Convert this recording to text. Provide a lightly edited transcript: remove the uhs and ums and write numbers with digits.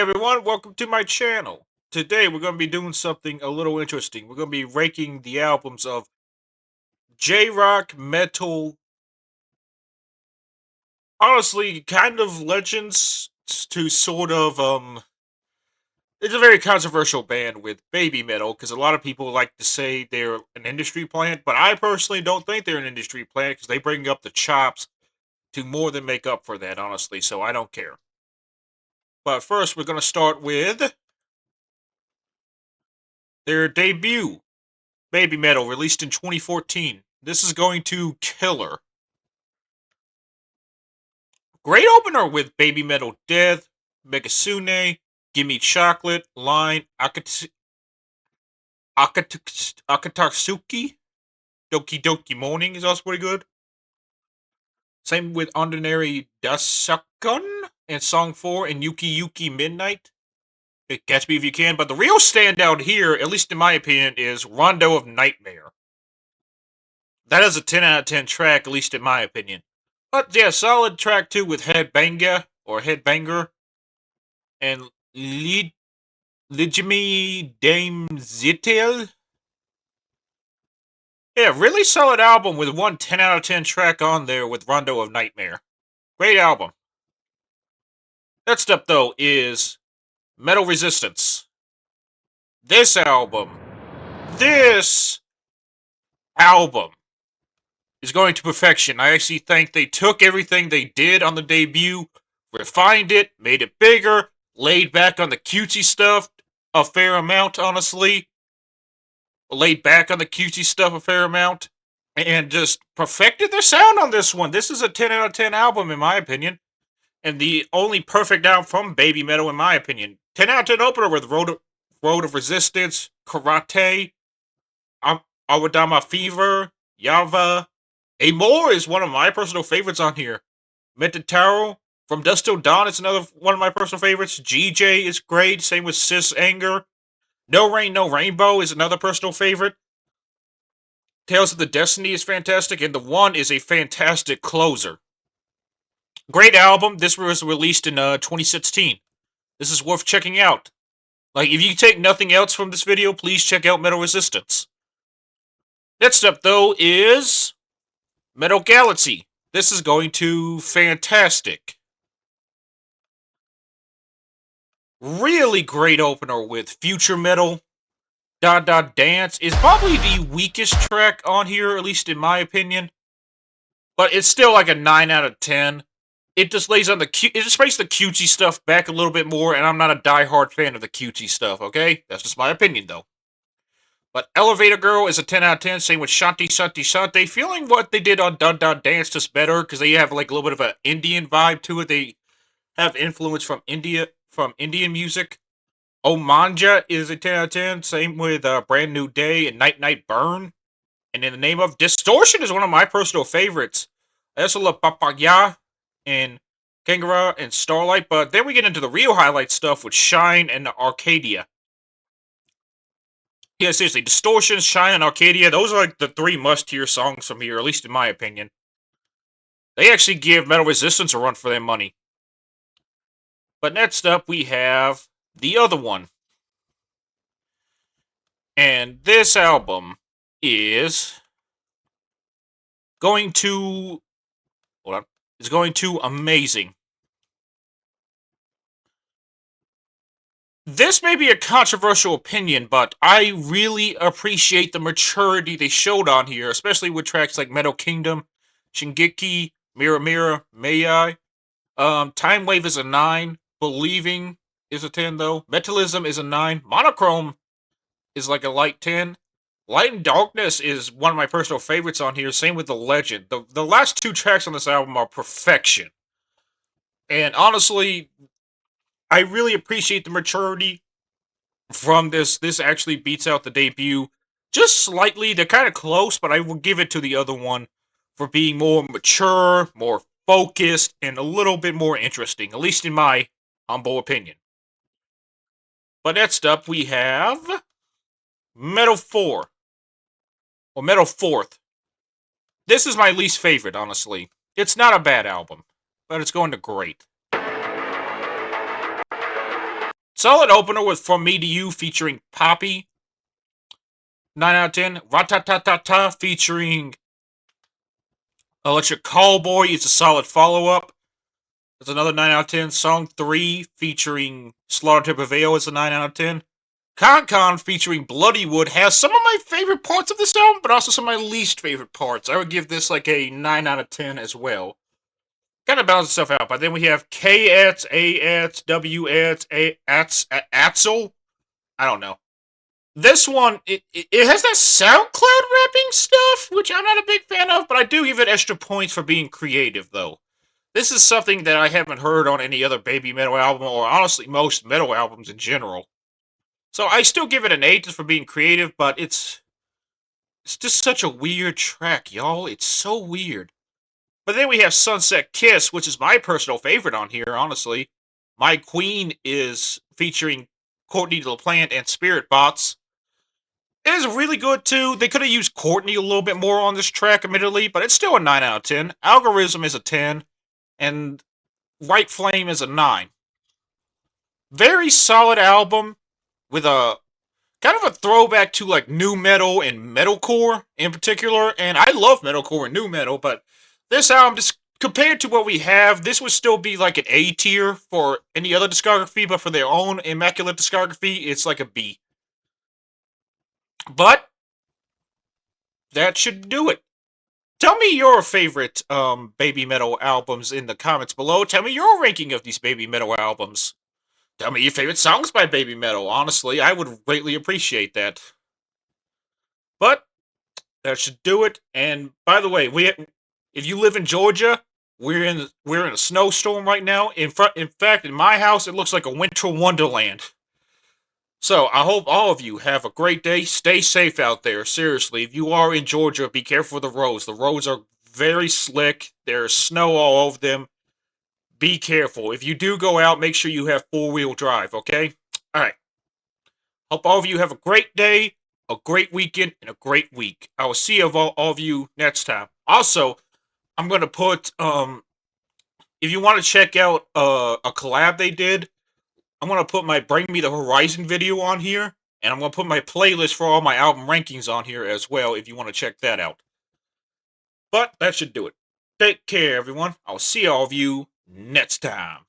everyone, welcome to my channel. Today we're going to be doing something a little interesting. We're going to be ranking the albums of J-rock, metal, honestly, kind of legends to sort of, it's a very controversial band with Babymetal, because a lot of people like to say they're an industry plant, but I personally don't think they're an industry plant, because they bring up the chops to more than make up for that, honestly, so I don't care. But first, we're going to start with their debut, Babymetal, released in 2014. This is going to Killer. Great opener with Babymetal Death, Megasune, Gimme Chocolate, Line, Akatatsuki, Doki Doki Morning is also pretty good. Same with Ordinary Dasakun and Song 4 and Yuki Yuki Midnight. Catch me if you can, but the real standout here, at least in my opinion, is Rondo of Nightmare. That is a 10 out of 10 track, at least in my opinion. But yeah, solid track 2 with Headbanger, or Headbanger, and Lijimi Dame Zitel. Yeah, really solid album with one 10 out of 10 track on there with Rondo of Nightmare. Great album. Next up, though, is Metal Resistance. This album is going to perfection. I actually think they took everything they did on the debut, refined it, made it bigger, laid back on the cutesy stuff a fair amount, honestly. Laid back on the cutesy stuff a fair amount, and just perfected their sound on this one. This is a 10 out of 10 album, in my opinion, and the only perfect album from Babymetal, in my opinion. 10 out of 10 opener with Road of Resistance, Karate, Awadama Fever, Yava. Amor is one of my personal favorites on here. Metataro, From Dusk Till Dawn is another one of my personal favorites. GJ is great, same with Sis Anger. No Rain, No Rainbow is another personal favorite. Tales of the Destiny is fantastic, and The One is a fantastic closer. Great album. This was released in 2016. This is worth checking out. Like, if you take nothing else from this video, please check out Metal Resistance. Next up, though, is Metal Galaxy. This is going to fantastic. Really great opener with Future Metal. Da Da Dance is probably the weakest track on here, at least in my opinion. But it's still like a 9 out of 10. It just lays on it just makes the cutesy stuff back a little bit more, and I'm not a diehard fan of the cutesy stuff, okay? That's just my opinion, though. But Elevator Girl is a 10 out of 10, same with Shanti Shanti Shanti. Feeling what they did on Da Da Dance just better, because they have like a little bit of an Indian vibe to it. They have influence from Indian music. Omanja is a 10 out of 10, same with Brand New Day and Night Night Burn. And in the name of Distortion is one of my personal favorites. I also love Papaya and Kangara and Starlight, but then we get into the real highlight stuff with Shine and Arcadia. Yeah, seriously, Distortion, Shine, and Arcadia, those are like the 3 must-hear songs from here, at least in my opinion. They actually give Metal Resistance a run for their money. But next up, we have the other one. And this album is going to... Hold on. It's going to amazing. This may be a controversial opinion, but I really appreciate the maturity they showed on here, especially with tracks like Metal Kingdom, Shingeki, Mirror Mirror, May I. Time Wave is a 9. Believing is a 10, though. Metalism is a 9. Monochrome is like a light 10. Light and Darkness is one of my personal favorites on here. Same with The Legend. The last 2 tracks on this album are perfection. And honestly, I really appreciate the maturity from this. This actually beats out the debut just slightly. They're kind of close, but I will give it to the other one for being more mature, more focused, and a little bit more interesting, at least in my humble opinion. But next up, we have Metal 4, or Metal 4th. This is my least favorite, honestly. It's not a bad album, but it's going to great. Solid opener with From Me to You featuring Poppy. 9 out of 10. Ratatatata featuring Electric Callboy is a solid follow-up. That's another 9 out of 10. Song 3 featuring Slaughter to Prevail is a 9 out of 10. Con featuring Bloodywood has some of my favorite parts of this album, but also some of my least favorite parts. I would give this like a 9 out of 10 as well. Kind of balances itself out. But then we have KX, AX, WX, Axel. I don't know. This one, it has that SoundCloud rapping stuff, which I'm not a big fan of, but I do give it extra points for being creative, though. This is something that I haven't heard on any other Babymetal album, or honestly most metal albums in general. So I still give it an 8 just for being creative, but it's just such a weird track, y'all. It's so weird. But then we have Sunset Kiss, which is my personal favorite on here, honestly. My Queen is featuring Courtney LaPlante and Spirit Bots. It is really good, too. They could have used Courtney a little bit more on this track, admittedly, but it's still a 9 out of 10. Algorithm is a 10, and White Flame is a 9. Very solid album with a kind of a throwback to like new metal and metalcore in particular. And I love metalcore and new metal, but this album, just compared to what we have, this would still be like an A tier for any other discography, but for their own immaculate discography, it's like a B. But that should do it. Tell me your favorite Babymetal albums in the comments below. Tell me your ranking of these Babymetal albums. Tell me your favorite songs by Babymetal. Honestly, I would greatly appreciate that. But that should do it. And by the way, if you live in Georgia, we're in a snowstorm right now. In fact, in my house, it looks like a winter wonderland. So I hope all of you have a great day. Stay safe out there. Seriously, if you are in Georgia, be careful of the roads. The roads are very slick. There's snow all over them. Be careful. If you do go out, make sure you have 4-wheel drive, okay? Alright. Hope all of you have a great day, a great weekend, and a great week. I will see all of you next time. Also, I'm going to put, if you want to check out a collab they did, I'm going to put my Bring Me the Horizon video on here, and I'm going to put my playlist for all my album rankings on here as well if you want to check that out. But that should do it. Take care, everyone. I'll see all of you next time.